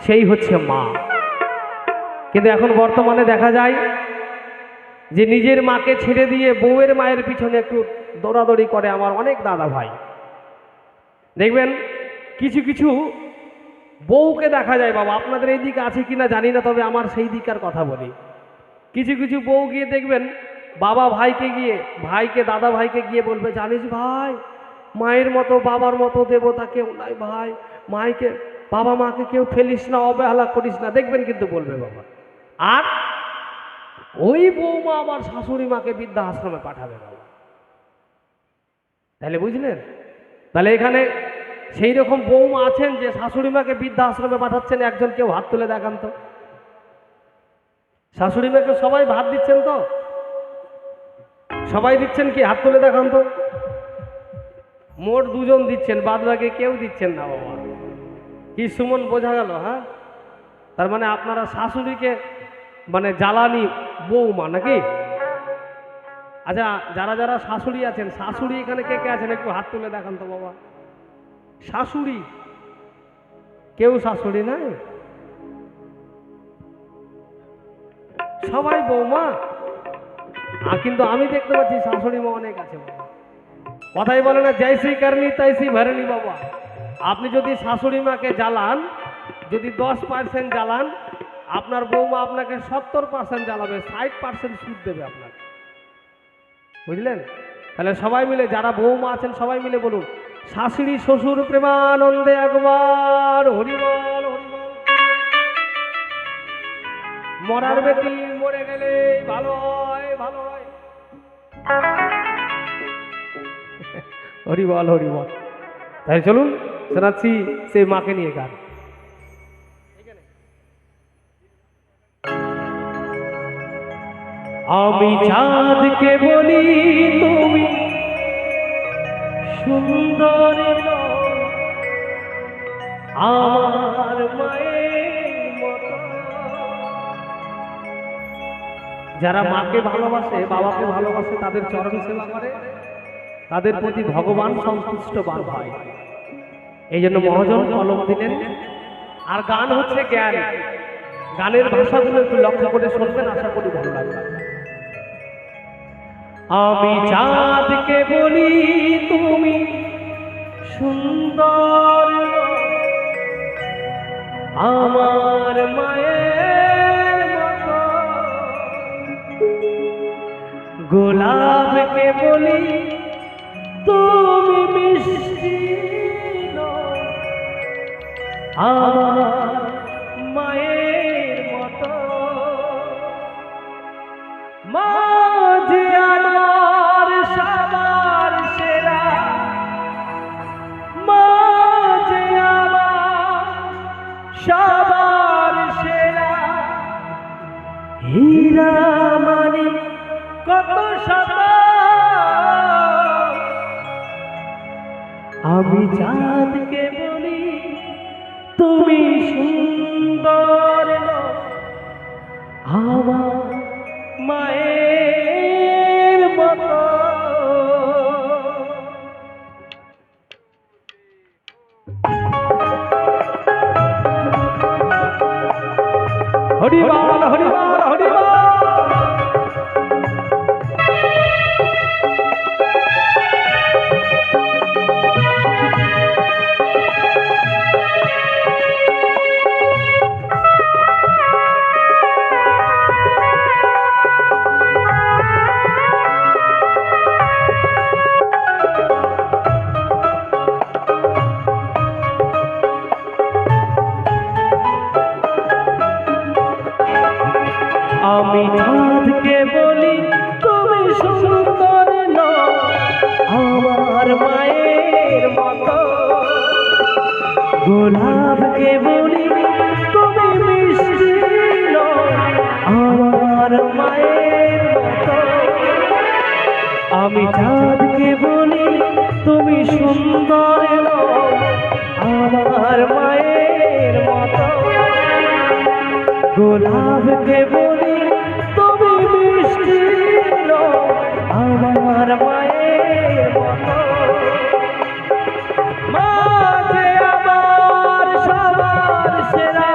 সেই হচ্ছে মা। কিন্তু এখন বর্তমানে দেখা যায় যে নিজের মাকে ছেড়ে দিয়ে বউয়ের মায়ের পিছনে একটু দৌড়াদৌড়ি করে আমার অনেক দাদা ভাই। দেখবেন কিছু কিছু বউকে দেখা যায়, বাবা আপনাদের এই দিকে আছে কিনা জানি না, তবে আমার সেই দিকার কথা বলি। কিছু কিছু বউ গিয়ে দেখবেন বাবা ভাইকে দাদা ভাইকে গিয়ে বলবে, জানিস ভাই মায়ের মতো বাবার মতো দেবতা কেউ নাই ভাই, বাবা মাকে কেউ ফেলিস না, অবহেলা করিস না, দেখবেন কিন্তু বলবে বাবা। আর ওই বৌমা আবার শাশুড়ি মাকে বৃদ্ধা আশ্রমে পাঠাবে বাবা। তাহলে বুঝলেন, তাহলে এখানে সেই রকম বৌমা আছেন যে শাশুড়ি মাকে বৃদ্ধা আশ্রমে পাঠাচ্ছেন, একজন কেউ হাত তুলে দেখান তো। শাশুড়ি মাকে সবাই ভাত দিচ্ছেন তো? সবাই দিচ্ছেন কি? হাত তুলে দেখান তো। মোট দুজন দিচ্ছেন, বাদ বাকি কেউ দিচ্ছেন না বাবা। কি সুমন বোঝা গেল? হ্যাঁ, তার মানে আপনারা শাশুড়িকে মানে জ্বালানি বৌমা নাকি? আচ্ছা, যারা যারা শাশুড়ি আছেন, শাশুড়ি এখানে কে কে আছেন একটু হাত তুলে দেখান তো বাবা। শাশুড়ি কেউ শাশুড়ি নাই, সবাই বৌমা। কিন্তু আমি দেখতে পাচ্ছি শাশুড়ি মা অনেক আছে বাবা। কথাই বলে না, জৈসি করনি তৈসি ভরনি বাবা। আপনি যদি শাশুড়ি মাকে জ্বালান, যদি 10% জ্বালান, আপনার বৌমা আপনাকে 70% জ্বালাবে, 60% সুদ দেবে আপনাকে। বুঝলেন? তাহলে সবাই মিলে যারা বৌমা আছেন সবাই মিলে বলুন, শাশুড়ি শ্বশুর প্রেমানন্দে একবার হরিবল হরিবল। মরার বেটি মরে গেলে ভালো হয়, ভালো হয়। হরিবল হরিবল। তাই চলুন শোনাচ্ছি সেই মাকে নিয়ে গান। আমি চাঁদকে বলি তুমি সুন্দর, আমার মায়ের মতো। যারা মাকে ভালোবাসে, বাবাকে ভালোবাসে, তাদের চরণ সেবা করে, তাদের প্রতি ভগবান সন্তুষ্ট বার হয়। এই জন্য মহাজন কলম দিলেন। আর গান হচ্ছে জ্ঞান। গানের ভাষাগুলো একটু লক্ষ্য করে শুনবেন, আশা করি ভালো লাগবে। আমি চাঁদকে বলি তুমি সুন্দর, আমার মায়ের মতো। গোলাপকে বলি তুমি মিষ্টি, আমার মায়ের মতো। মা যে আমার সবার সেরা, মা যে আমার সবার সেরা। হীরা মানে কত শত, আমি চাঁদকে বলি তুমি সুন্দর, আমার মায়ের মতো। হরিবল হরিবল হরিবল। আমি চাঁদকে বলি তুমি সুন্দর নও, আমার মায়ের মতো। গোলাপকে বলি তুমি মিষ্টি নও, আমার মায়ের মতো। আমি চাঁদকে বলি তুমি সুন্দর নও, আমার মায়ের মতো। গোলাপকে বলি তুমি মিষ্টি নও, আমার মায়ের মতো। মা যে আমার সবার সেরা,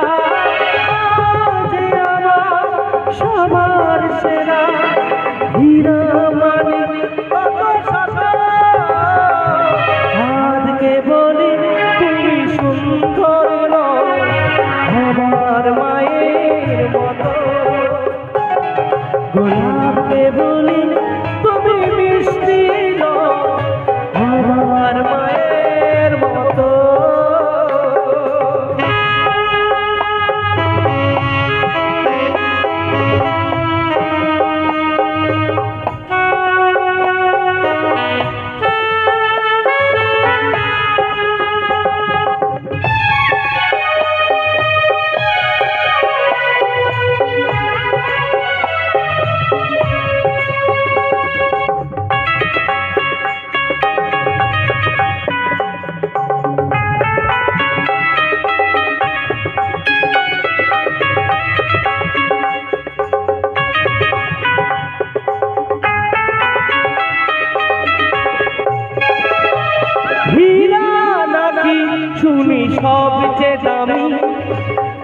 সবচেয়ে দামি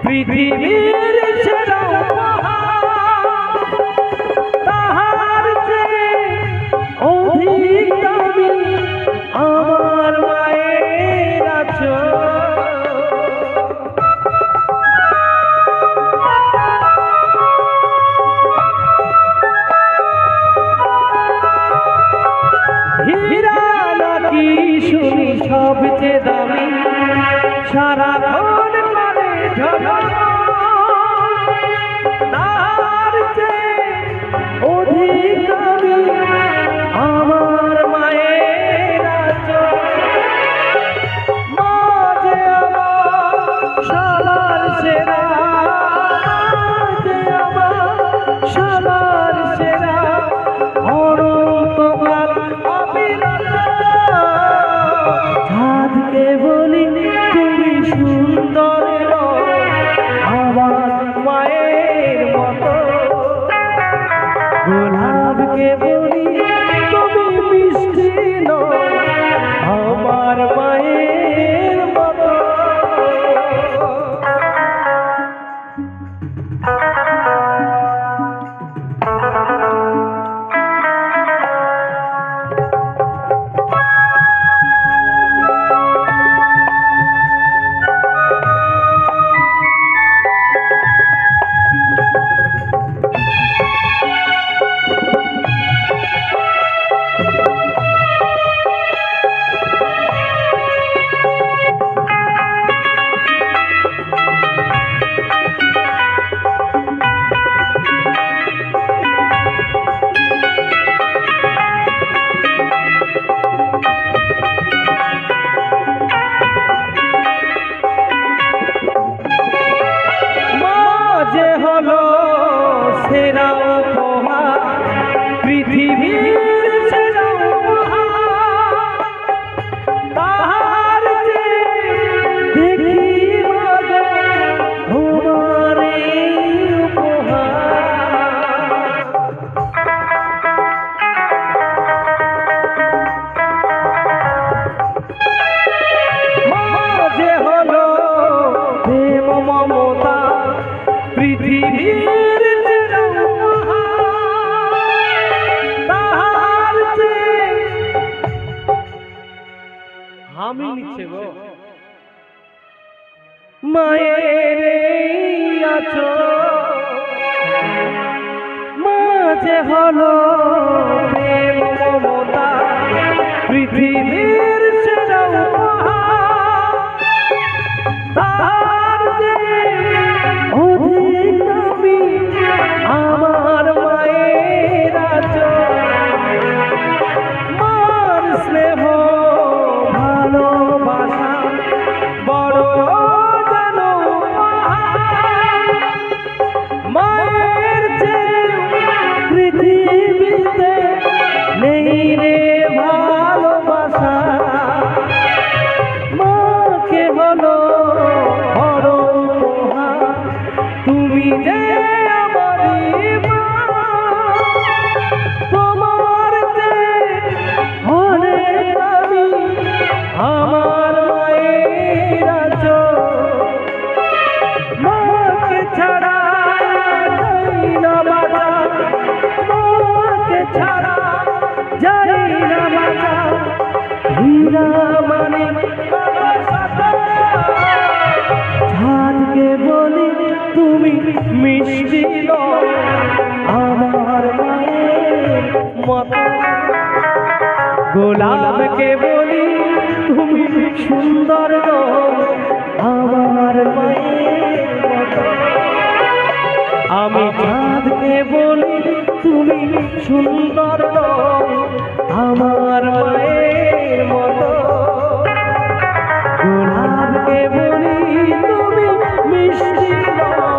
পৃথিবীর সেরা উপহার, তাহার চেয়ে অধিক দামি আমার মায়ের আঁচল। হীরা নাকি শুনি সবচেয়ে দামি, সারাক্ষণ করে ঝলমল, তার চেয়ে অধিক দামি আমার মায়ের আঁচল। মা যে আমার সবার সেরা, যে আমার সবার সেরা, অনন্তকাল অবিরত। চাঁদকে বলি তুমি সুন্দর নও, আমার মায়ের মতো। গোলাপকে বলি তুমি মিষ্টি নও, আমার মায়ের মতো। যে হলো সেরা উপহার, পৃথিবীর সেরা উপহার, তাহার চেয়ে দেখি মাগো তোমার এই উপহার। মা যে হলো প্রেম মমতা, পৃথিবীর সেরা উপহার, তাহার চেয়ে আমি নিচ্ছে গো মায়ের এই আঁচল। মা যে হলো প্রেম মমতা, পৃথিবীর সেরা উপহার, তাহার চেয়ে অধিক দামি আমার মায়ের আঁচল। মার স্নেহ ভালোবাসা বড় যেন পাহাড়, মায়ের চেয়ে পৃথিবীতে নেই রে ভালোবাসা। মাকে হলো বড় উপহার, তুমি যে আমারই মা, তোমার চেয়ে অনেক দামি আমার মায়ের আঁচল। মাকে ছাড়া যাই না বাঁচা, মাকে ছাড়া যাই না বাঁচা। হীরা মানে চাঁদকে বলি তুমি মিষ্টি নও, আমার মায়ের মতো। গোলাপকে বলি তুমি সুন্দর নও, আমার মায়ের মতো। আমি চাঁদকে বলি তুমি সুন্দর নও, আমার মায়ের মতো। গোলাপকে বলি তুমি মিষ্টি নও,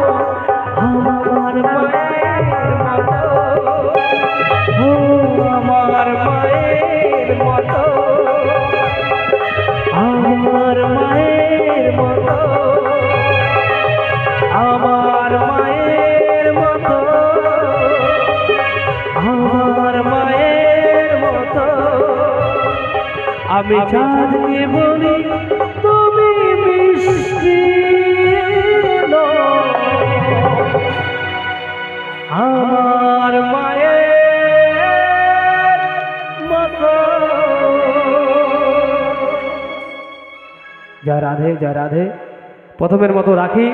আমার মায়ের মতো। ও আমার মায়ের মতো, আমার মায়ের মতো, আমার মায়ের মতো, আমার মায়ের মতো। আমি চাঁদকে বলি তুমি মিষ্টি জয় রাধে, জয় রাধে। প্রথমের মতো রাখি।